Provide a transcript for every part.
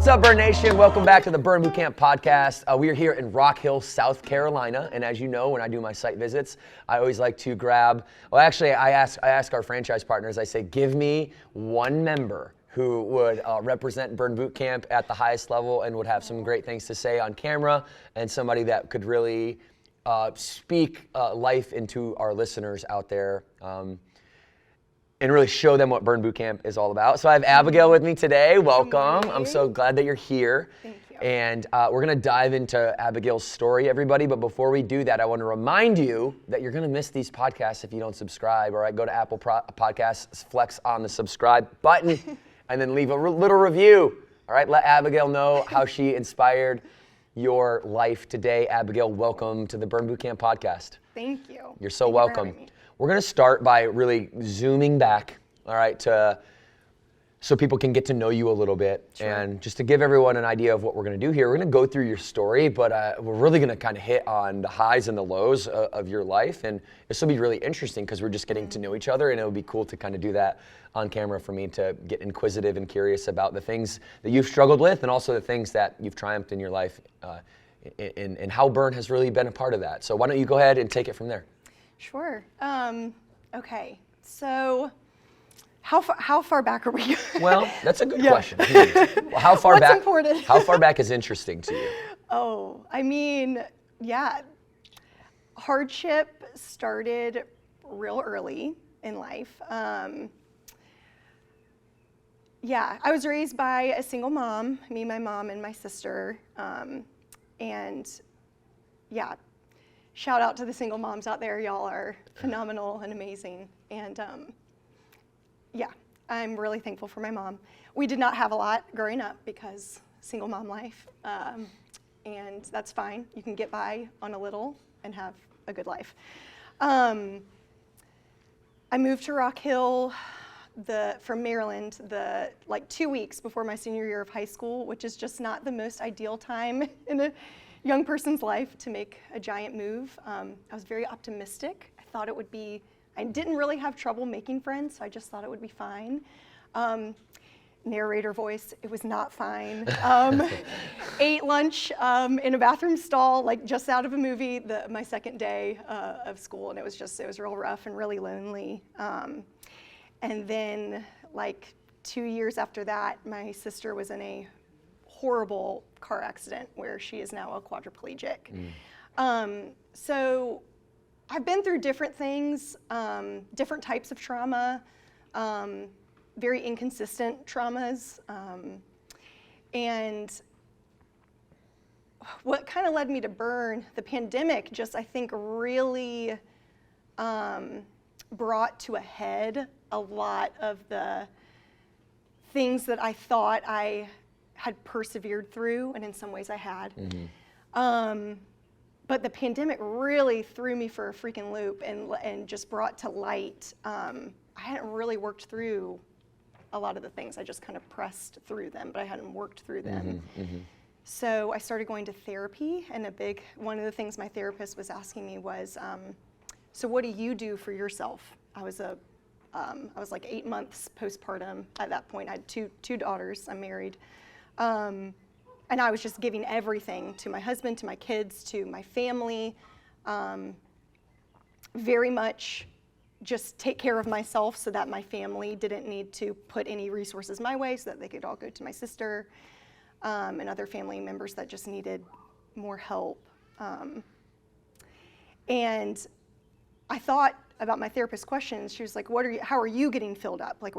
up, Burn Nation? Welcome back to the Burn Boot Camp podcast. We are here in Rock Hill, South Carolina, and as you know, when I do my site visits, I always like to grab. Well, actually, I ask our franchise partners. I say, give me one member who would represent Burn Boot Camp at the highest level and would have some great things to say on camera, and somebody that could really speak life into our listeners out there. And really show them what Burn Boot Camp is all about. So I have Abigail with me today. Welcome. I'm so glad that you're here. Thank you. And we're gonna dive into Abigail's story, everybody. But before we do that, I want to remind you that you're gonna miss these podcasts if you don't subscribe. All right, go to Apple Podcasts, flex on the subscribe button, and then leave a little review. All right, let Abigail know how she inspired your life today. Abigail, welcome to the Burn Boot Camp podcast. Thank you. You're so welcome. We're going to start by really zooming back, all right, so people can get to know you a little bit. Sure. And just to give everyone an idea of what we're going to do here, we're going to go through your story, but we're really going to kind of hit on the highs and the lows of your life. And this will be really interesting because we're just getting to know each other, and it would be cool to kind of do that on camera for me to get inquisitive and curious about the things that you've struggled with and also the things that you've triumphed in your life and how Burn has really been a part of that. So why don't you go ahead and take it from there? Sure. Okay. So, how far back are we going? Well, that's a good question. Well, how far What's back? important? How far back is interesting to you? Oh, I mean, yeah. Hardship started real early in life. Yeah, I was raised by a single mom, me, my mom, and my sister, and yeah. Shout out to the single moms out there. Y'all are phenomenal and amazing. And yeah, I'm really thankful for my mom. We did not have a lot growing up because single mom life. And that's fine. You can get by on a little and have a good life. I moved to Rock Hill from Maryland like 2 weeks before my senior year of high school, which is just not the most ideal time in a young person's life to make a giant move. I was very optimistic. I thought it would be, I didn't really have trouble making friends, so I just thought it would be fine. Narrator voice, it was not fine. Ate lunch in a bathroom stall, like just out of a movie, my second day of school, and it was real rough and really lonely. And then like 2 years after that, my sister was in a horrible car accident where she is now a quadriplegic. So I've been through different things, different types of trauma, very inconsistent traumas. And what kind of led me to Burn, the pandemic just, I think, really brought to a head a lot of the things that I thought I had persevered through, and in some ways I had. But the pandemic really threw me for a freaking loop and just brought to light. I hadn't really worked through a lot of the things. I just kind of pressed through them, but I hadn't worked through them. So I started going to therapy, and one of the things my therapist was asking me was, so what do you do for yourself? I was like 8 months postpartum at that point. I had two daughters. I'm married. And I was just giving everything to my husband, to my kids, to my family, very much just take care of myself so that my family didn't need to put any resources my way so that they could all go to my sister and other family members that just needed more help. And I thought about my therapist's questions. She was like, how are you getting filled up? Like,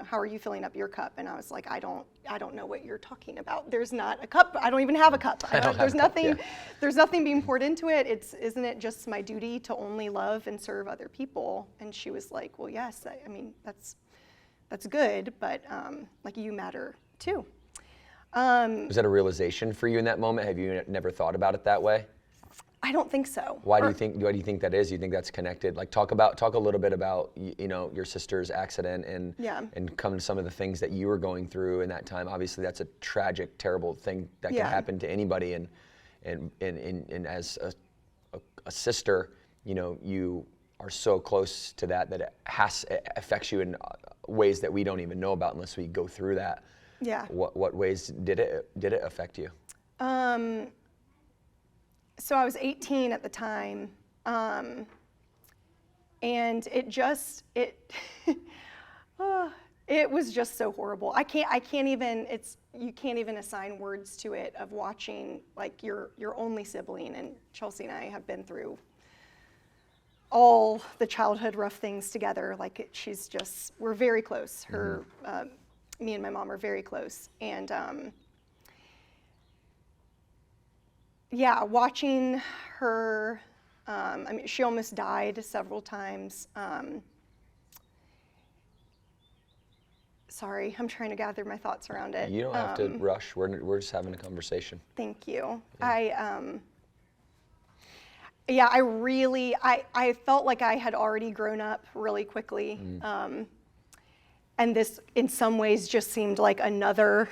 how are you filling up your cup? And I was like, I don't know what you're talking about. There's not a cup. I don't even have a cup. There's nothing being poured into it. Isn't it just my duty to only love and serve other people? And she was like, well, yes, I mean, that's good, but like you matter too. Was that a realization for you in that moment? Have you never thought about it that way? I don't think so. Why do you think that is? Do you think that's connected? Like talk a little bit about your sister's accident and come to some of the things that you were going through in that time. Obviously, that's a tragic, terrible thing that can happen to anybody. And as a sister, you are so close to that it affects you in ways that we don't even know about unless we go through that. Yeah. What ways did it affect you? So I was 18 at the time, and it was just so horrible. You can't even assign words to it, of watching like your only sibling, and Chelsea and I have been through all the childhood rough things together. Like we're very close. Me and my mom are very close, and yeah, watching her, she almost died several times. Sorry, I'm trying to gather my thoughts around it. You don't have to rush. We're just having a conversation. Thank you. Yeah. I felt like I had already grown up really quickly. And this, in some ways, just seemed like another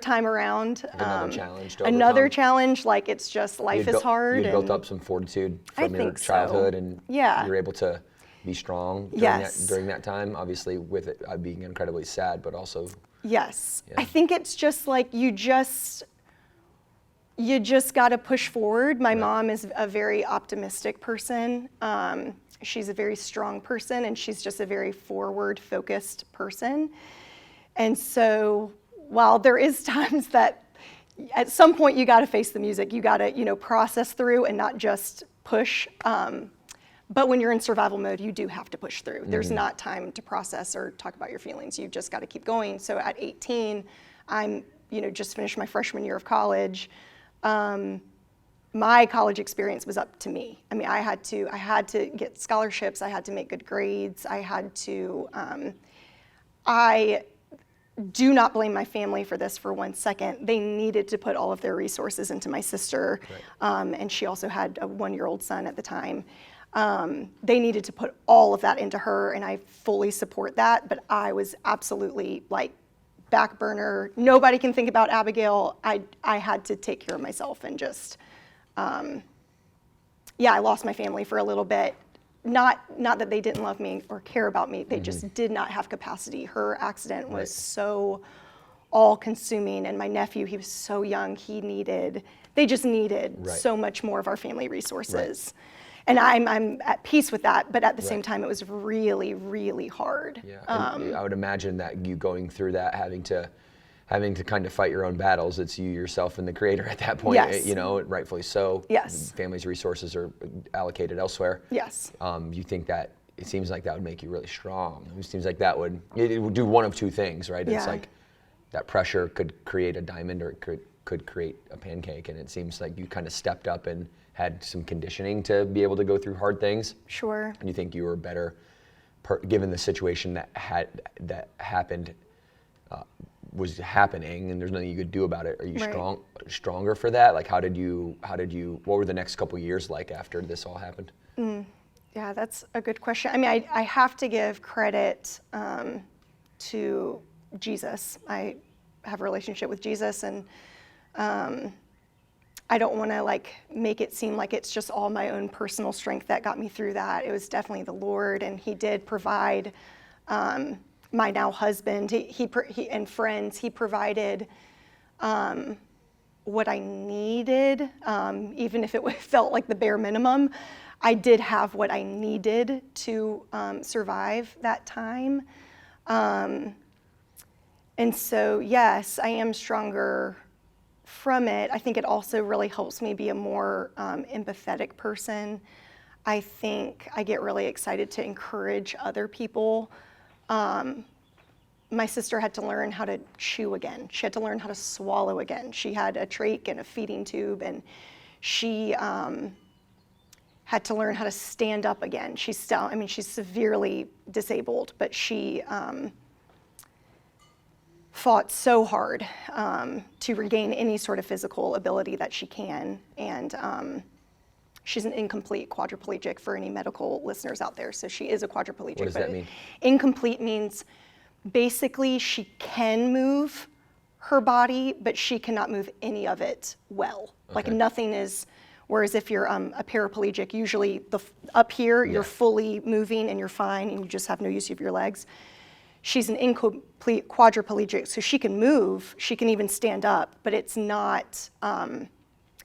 time around. Like another challenge to overcome. Another challenge, like it's just life is hard. You built up some fortitude from your childhood, and you were able to be strong during that time, obviously with it being incredibly sad, but also. Yes, yeah. I think it's just like you just got to push forward. My mom is a very optimistic person. She's a very strong person, and she's just a very forward-focused person. And so while there is times that at some point you got to face the music, you got to, process through and not just push. But when you're in survival mode, you do have to push through. There's not time to process or talk about your feelings. You just got to keep going. So at 18, I'm, just finished my freshman year of college. My college experience was up to me. I mean, I had to get scholarships. I had to make good grades. I do not blame my family for this for 1 second. They needed to put all of their resources into my sister, and she also had a 1-year-old son at the time. They needed to put all of that into her, and I fully support that, but I was absolutely back burner. Nobody can think about Abigail. I had to take care of myself, and just, I lost my family for a little bit. Not that they didn't love me or care about me, they just did not have capacity. Her accident was so all-consuming, and my nephew, he was so young, they just needed so much more of our family resources. And I'm at peace with that, but at the same time, it was really, really hard. Yeah, I would imagine that you going through that, having to kind of fight your own battles. It's you, yourself, and the creator at that point. Yes. Rightfully so. Yes. Family's resources are allocated elsewhere. Yes. You think that it seems like that would make you really strong. It seems like it would do one of two things, right? Yeah. It's like that pressure could create a diamond, or it could create a pancake. And it seems like you kind of stepped up and had some conditioning to be able to go through hard things. Sure. And you think you were better, given the situation that happened, was happening, and there's nothing you could do about it. Are you stronger for that? Like, what were the next couple years like after this all happened? Yeah, that's a good question. I mean, I have to give credit to Jesus. I have a relationship with Jesus, and I don't want to make it seem like it's just all my own personal strength that got me through that. It was definitely the Lord, and He did provide. My now husband, he and friends, he provided what I needed, even if it felt like the bare minimum. I did have what I needed to survive that time. And so, yes, I am stronger from it. I think it also really helps me be a more empathetic person. I think I get really excited to encourage other people. My sister had to learn how to chew again. She had to learn how to swallow again. She had a trach and a feeding tube, and she had to learn how to stand up again. She's severely disabled, but she fought so hard to regain any sort of physical ability that she can. And she's an incomplete quadriplegic for any medical listeners out there. So she is a quadriplegic. What does that mean? Incomplete means basically she can move her body, but she cannot move any of it well. Okay. Like nothing is, whereas if you're a paraplegic, usually up here you're fully moving and you're fine and you just have no use of your legs. she's an incomplete quadriplegic, so she can move, she can even stand up, but it's not,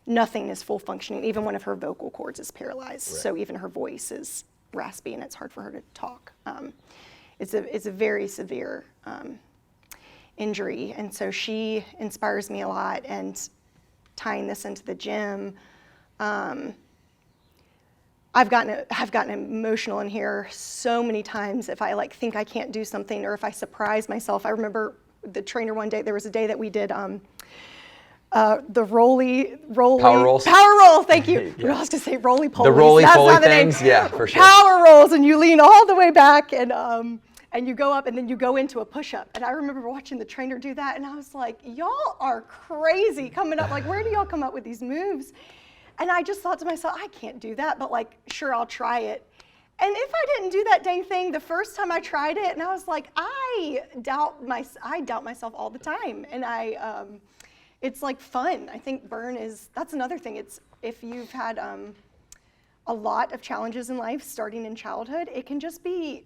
nothing is full functioning. Even one of her vocal cords is paralyzed, Right. so even her voice is raspy and it's hard for her to talk. It's a very severe injury, and so she inspires me a lot. And tying this into the gym, I've gotten emotional in here so many times if I like think I can't do something or if I surprise myself. I remember the trainer one day, there was a day that we did the roly Power rolls? Power roll, thank you. Yeah. I was to say roly polies. The roly-poly That's not the name. things? Yeah, for sure. Power rolls, and you lean all the way back and you go up and then you go into a push-up. And I remember watching the trainer do that and I was like, y'all are crazy coming up. Like, where do y'all come up with these moves? And I just thought to myself, I can't do that, but like, sure, I'll try it. And if I didn't do that dang thing the first time I tried it, and I was like, I doubt myself all the time. And it's like fun. I think that's another thing. It's if you've had a lot of challenges in life starting in childhood, it can just be,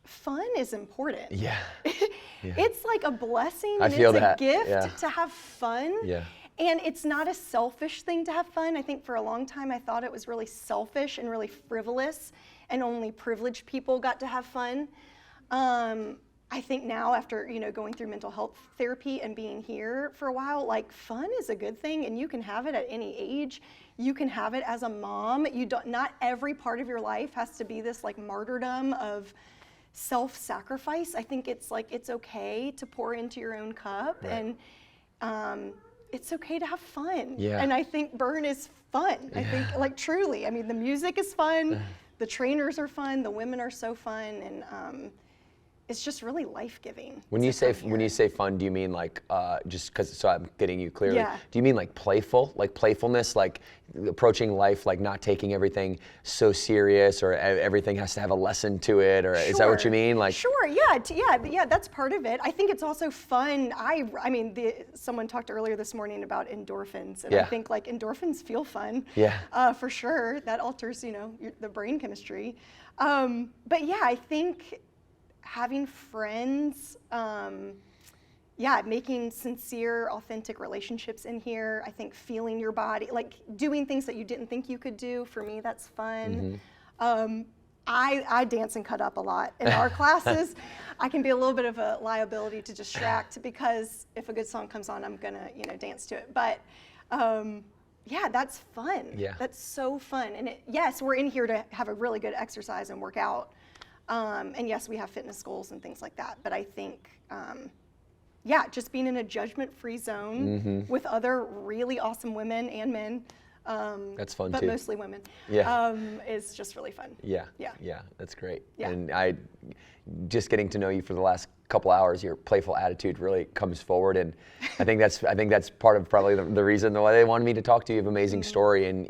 fun is important. Yeah. It's like a blessing I and feel it's that. a gift Yeah. to have fun. Yeah. And it's not a selfish thing to have fun. I think for a long time I thought it was really selfish and really frivolous and only privileged people got to have fun. I think now after, going through mental health therapy and being here for a while, like fun is a good thing and you can have it at any age. You can have it as a mom. Not every part of your life has to be this like martyrdom of self-sacrifice. I think it's like, it's okay to pour into your own cup. Right. And it's okay to have fun. Yeah. And I think Burn is fun. I think like truly, I mean, the music is fun, the trainers are fun, the women are so fun, and it's just really life-giving. When you say fun, do you mean like just because? So I'm getting you clearly. Yeah. Do you mean like playful, like playfulness, like approaching life, like not taking everything so serious, or everything has to have a lesson to it, or is that what you mean? Like Sure. Yeah. That's part of it. I think it's also fun. I mean, someone talked earlier this morning about endorphins, and I think like endorphins feel fun. Yeah. For sure. That alters, the brain chemistry. But yeah, I think having friends, making sincere, authentic relationships in here. I think feeling your body, like doing things that you didn't think you could do. For me, that's fun. I dance and cut up a lot in our classes. I can be a little bit of a liability to distract because if a good song comes on, I'm gonna, dance to it. But that's fun. Yeah. That's so fun. And yes, we're in here to have a really good exercise and work out. And yes, we have fitness goals and things like that. But I think, just being in a judgment-free zone with other really awesome women and men. That's fun but too. But mostly women. Yeah. Is just really fun. Yeah. Yeah. Yeah. That's great. Yeah. And just getting to know you for the last couple hours, your playful attitude really comes forward, and I think that's part of probably the reason why they wanted me to talk to you. You have an amazing story, and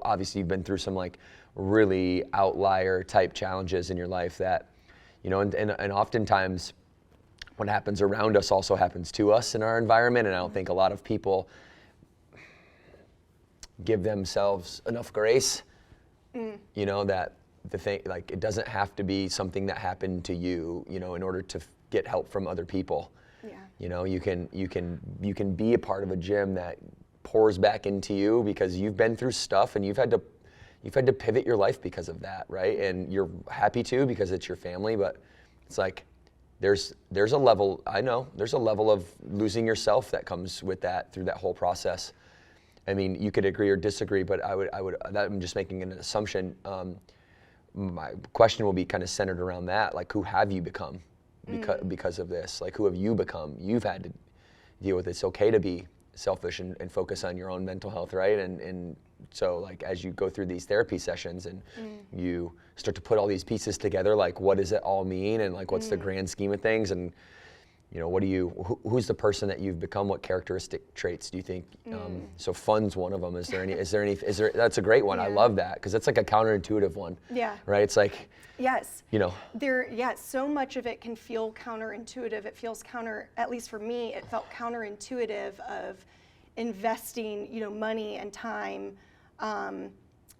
obviously you've been through some like really outlier type challenges in your life that, and oftentimes what happens around us also happens to us in our environment, and I don't think a lot of people give themselves enough grace, that the thing, like, it doesn't have to be something that happened to you, in order to get help from other people. Yeah. You can be a part of a gym that pours back into you because you've been through stuff and you've had to pivot your life because of that, right? And you're happy to because it's your family, but it's like there's a level, I know, there's a level of losing yourself that comes with that through that whole process. I mean, you could agree or disagree, but I'm just making an assumption. My question will be kind of centered around that. Like, who have you become because of this? Like, who have you become? You've had to deal with it. It's okay to be selfish and focus on your own mental health, right? And so, like, as you go through these therapy sessions and you start to put all these pieces together, like, what does it all mean? And like, what's the grand scheme of things? And who's the person that you've become? What characteristic traits do you think? So fun's one of them. Is there? That's a great one. Yeah. I love that because it's like a counterintuitive one. Yeah. Right. It's like. Yes. So much of it can feel counterintuitive. It feels at least for me, it felt counterintuitive of investing, money and time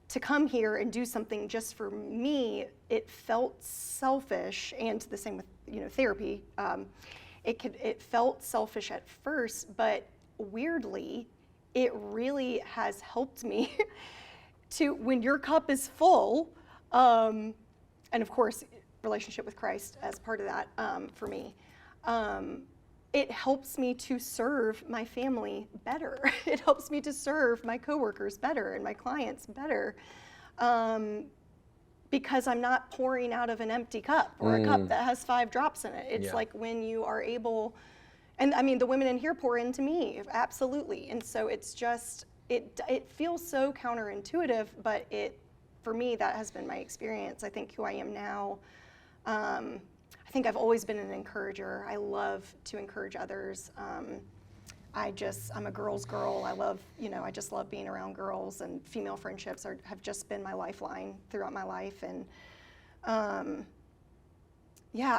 to come here and do something just for me, it felt selfish, and the same with, you know, therapy. It felt selfish at first, but weirdly, it really has helped me to, when your cup is full, and of course, relationship with Christ as part of that for me, it helps me to serve my family better. It helps me to serve my coworkers better and my clients better, because I'm not pouring out of an empty cup or a cup that has 5 drops in it. It's like when you are able, and I mean, the women in here pour into me, absolutely. And so it's just, it feels so counterintuitive, but for me, that has been my experience. I think who I am now, I think I've always been an encourager. I love to encourage others. I'm a girl's girl. I love, you know, I just love being around girls, and female friendships have just been my lifeline throughout my life. And I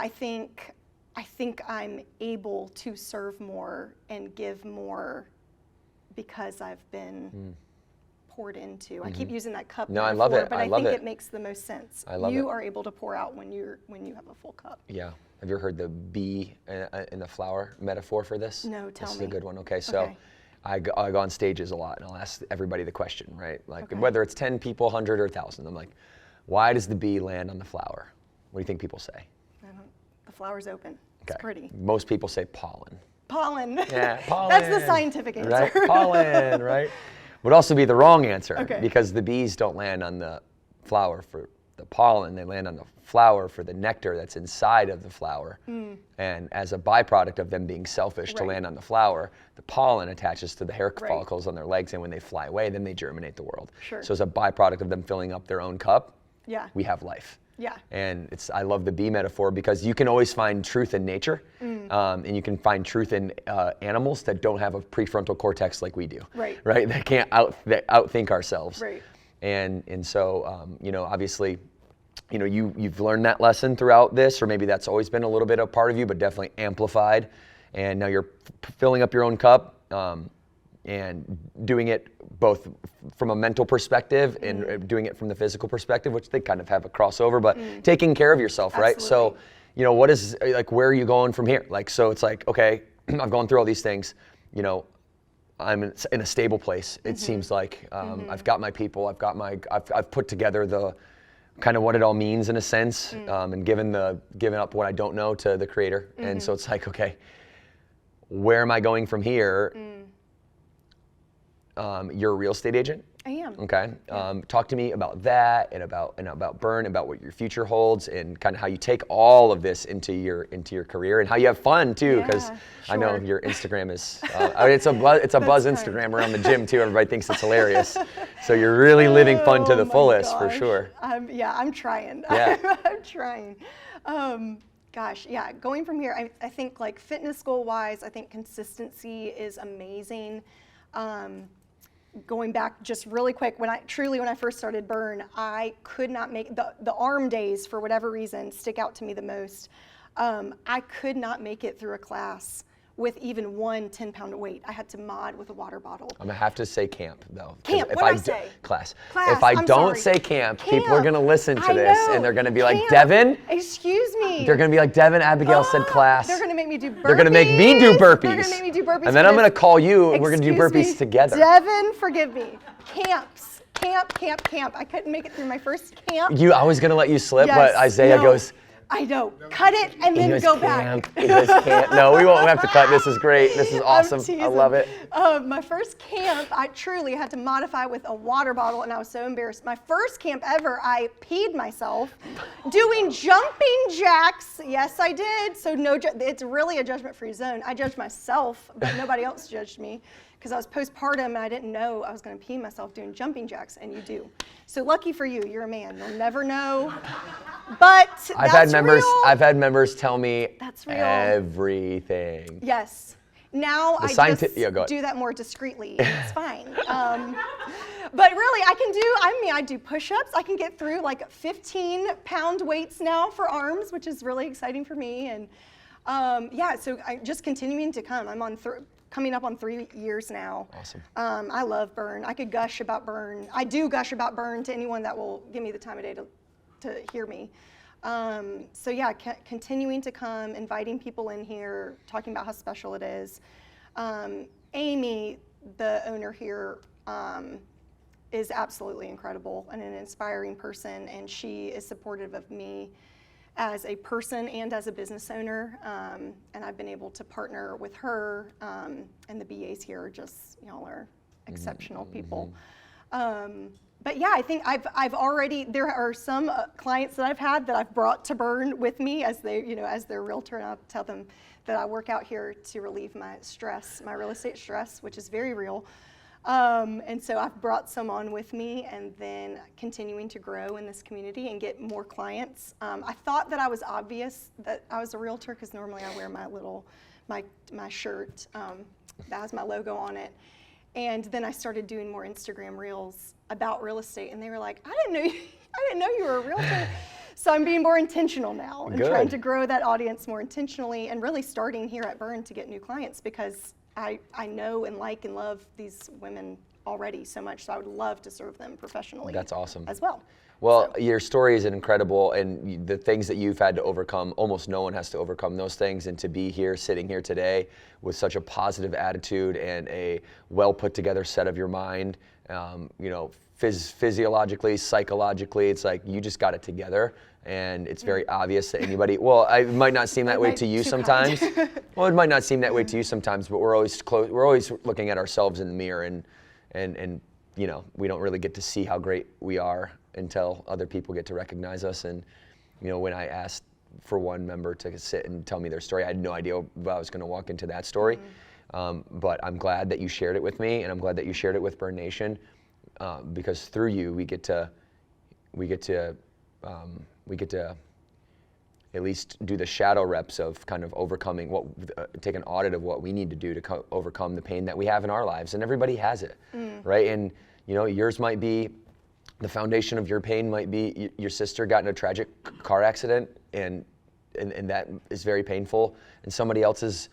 think I'm able to serve more and give more because I've been poured into. I keep using that cup metaphor, I love it. but I think it makes the most sense. I love it. You are able to pour out when you have a full cup. Yeah. Have you ever heard the bee in the flower metaphor for this? No, tell me. This is a good one. Okay, so I go on stages a lot, and I'll ask everybody the question, right? Like whether it's 10 people, 100, or 1,000. I'm like, why does the bee land on the flower? What do you think people say? The flower's open. It's pretty. Most people say pollen. Pollen. Yeah, pollen. That's the scientific answer. Right? Pollen, right? Would also be the wrong answer, Okay. because the bees don't land on the flower for the pollen. They land on the flower for the nectar that's inside of the flower. And as a byproduct of them being selfish to land on the flower, the pollen attaches to the hair follicles on their legs, and when they fly away, then they germinate the world. Sure. So as a byproduct of them filling up their own cup, we have life. Yeah. And I love the bee metaphor, because you can always find truth in nature, and you can find truth in animals that don't have a prefrontal cortex like we do. Right. Right? That can't outthink ourselves. Right. And so, you know, obviously, you know, you've learned that lesson throughout this, or maybe that's always been a little bit a part of you, but definitely amplified. And now you're filling up your own cup, and doing it both from a mental perspective and doing it from the physical perspective, which they kind of have a crossover, but taking care of yourself, right? So, you know, where are you going from here? Like, so it's like, okay, I've gone through all these things, you know, I'm in a stable place. It seems like I've got my people, I've put together the kind of what it all means in a sense, and given up what I don't know to the Creator. And so it's like, okay, where am I going from here? You're a real estate agent? I am. Okay. Talk to me about that, and about Burn, about what your future holds, and kind of how you take all of this into your career, and how you have fun too, because I know your Instagram is it's a buzz Instagram around the gym too. Everybody thinks it's hilarious. So you're really living fun to the fullest, for sure. I'm trying. Yeah. I'm trying. Going from here, I think, like, fitness goal wise, I think consistency is amazing. Going back just really quick, when I first started Burn, I could not make the arm days, for whatever reason, stick out to me the most. I could not make it through a class with even one 10-pound weight. I had to mod with a water bottle. I'm gonna have to say camp though. Camp, what did I say? Class. Class, If I I'm don't sorry. say camp, people are gonna listen to I this, know. and they're gonna be like, Camp. Devin? Excuse me. They're gonna be like, Devan, Abigail said class. They're gonna make me do burpees. They're gonna make me do burpees. They're gonna make me do burpees. And then I'm gonna call you, and we're gonna do burpees together. Devin, forgive me. Camps. Camp. I couldn't make it through my first camp. I was gonna let you slip, Yes, but Isaiah no. goes, I know. Cut it and then go back. You guys can't. No, we won't have to cut. This is great. This is awesome. I love it. My first camp, I truly had to modify with a water bottle, and I was so embarrassed. My first camp ever, I peed myself doing jumping jacks. Yes, I did. So it's really a judgment-free zone. I judged myself, but nobody else judged me, because I was postpartum and I didn't know I was going to pee myself doing jumping jacks, and you do. So lucky for you, you're a man. You'll never know. But I've had members tell me that's real. Everything. Yes. Now I just do that more discreetly. It's fine. But really, I do push-ups. I can get through like 15-pound weights now for arms, which is really exciting for me. And so I just continuing to come. I'm on coming up on 3 years now. Awesome. I love Burn. I could gush about Burn. I do gush about Burn to anyone that will give me the time of day to hear me. So yeah, continuing to come, inviting people in here, talking about how special it is. Amy, the owner here, is absolutely incredible and an inspiring person, and she is supportive of me as a person and as a business owner, and I've been able to partner with her, and the BAs here are just, y'all are exceptional people. But yeah, I think I've already, there are some clients that I've had that I've brought to Burn with me as they, as their realtor, and I'll tell them that I work out here to relieve my stress, my real estate stress, which is very real. And so I've brought some on with me, and then continuing to grow in this community and get more clients. I thought that I was obvious that I was a realtor, because normally I wear my little, my shirt that has my logo on it. And then I started doing more Instagram reels about real estate, and they were like, I didn't know you were a realtor. So I'm being more intentional now and trying to grow that audience more intentionally, and really starting here at Burn to get new clients, because I know and like and love these women already so much, so I would love to serve them professionally. That's awesome. As well. Well, your story is incredible, and the things that you've had to overcome, almost no one has to overcome those things, and to be here, sitting here today with such a positive attitude and a well put together set of your mind, physiologically, psychologically, it's like you just got it together, and it's very obvious to anybody. Well, it might not seem that way to you sometimes. Well, it might not seem that way to you sometimes, but we're always looking at ourselves in the mirror, and we don't really get to see how great we are until other people get to recognize us. And when I asked for one member to sit and tell me their story, I had no idea if I was going to walk into that story. But I'm glad that you shared it with me, and I'm glad that you shared it with Burn Nation, because through you we get to at least do the shadow reps of kind of overcoming take an audit of what we need to do to overcome the pain that we have in our lives, and everybody has it, right? And yours might be, the foundation of your pain might be your sister got in a tragic car accident, and that is very painful. And somebody else's,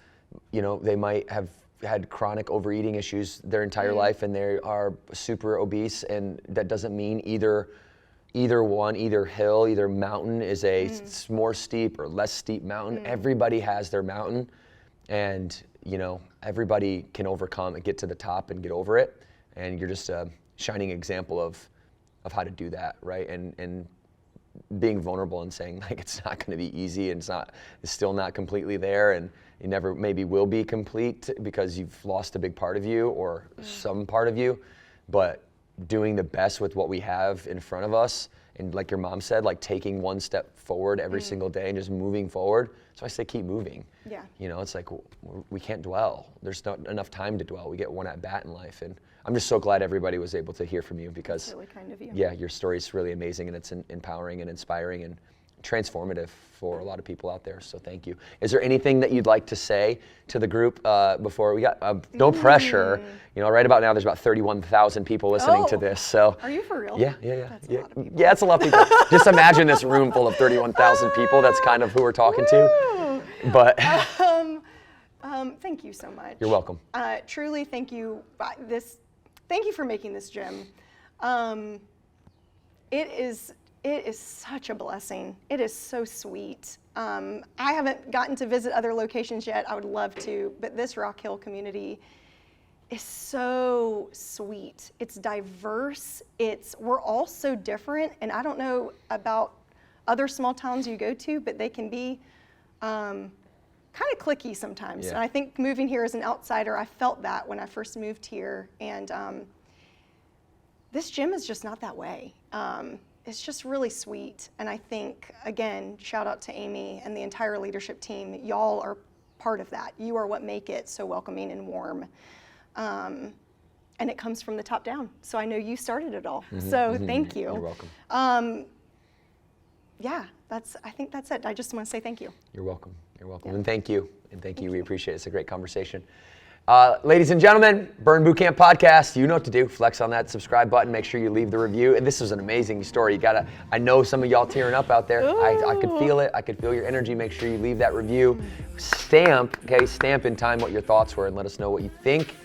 they might have had chronic overeating issues their entire life, and they are super obese, and that doesn't mean either hill, either mountain is a more steep or less steep mountain. Everybody has their mountain, and everybody can overcome and get to the top and get over it. And you're just a shining example of how to do that, right? And being vulnerable and saying, like, it's not going to be easy, and it's still not completely there, and it never maybe will be complete because you've lost a big part of you or some part of you, but doing the best with what we have in front of us, and like your mom said, like taking one step forward every single day and just moving forward. So I say keep moving. Yeah. It's like we can't dwell. There's not enough time to dwell. We get one at bat in life, and I'm just so glad everybody was able to hear from you, because that's really kind of you. Yeah, your story is really amazing, and it's empowering and inspiring and transformative for a lot of people out there. So thank you. Is there anything that you'd like to say to the group before we got? No pressure. Right about now there's about 31,000 people listening to this. So. Are you for real? Yeah. That's a lot of people. Yeah, it's a lot of people. Just imagine this room full of 31,000 people. That's kind of who we're talking to. But. Thank you so much. You're welcome. Truly, thank you. Thank you for making this gym. It is such a blessing. It is so sweet. I haven't gotten to visit other locations yet. I would love to, but this Rock Hill community is so sweet. It's diverse. We're all so different, and I don't know about other small towns you go to, but they can be kind of cliquey sometimes. And I think moving here as an outsider, I felt that when I first moved here, and this gym is just not that way. It's just really sweet, and I think, again, shout out to Amy and the entire leadership team. Y'all are part of that. You are what make it so welcoming and warm, and it comes from the top down. So I know you started it all. So thank you. You're welcome. Yeah, I think that's it. I just want to say thank you. You're welcome. You're welcome. Yeah. And thank you. And thank you. We appreciate it. It's a great conversation. Ladies and gentlemen, Burn Boot Camp Podcast, you know what to do. Flex on that subscribe button. Make sure you leave the review. And this was an amazing story. I know some of y'all tearing up out there. I could feel it. I could feel your energy. Make sure you leave that review. Stamp in time what your thoughts were and let us know what you think.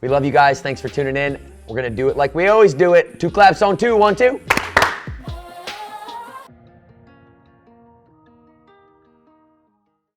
We love you guys. Thanks for tuning in. We're going to do it like we always do it. 2 claps on 2. 1, 2.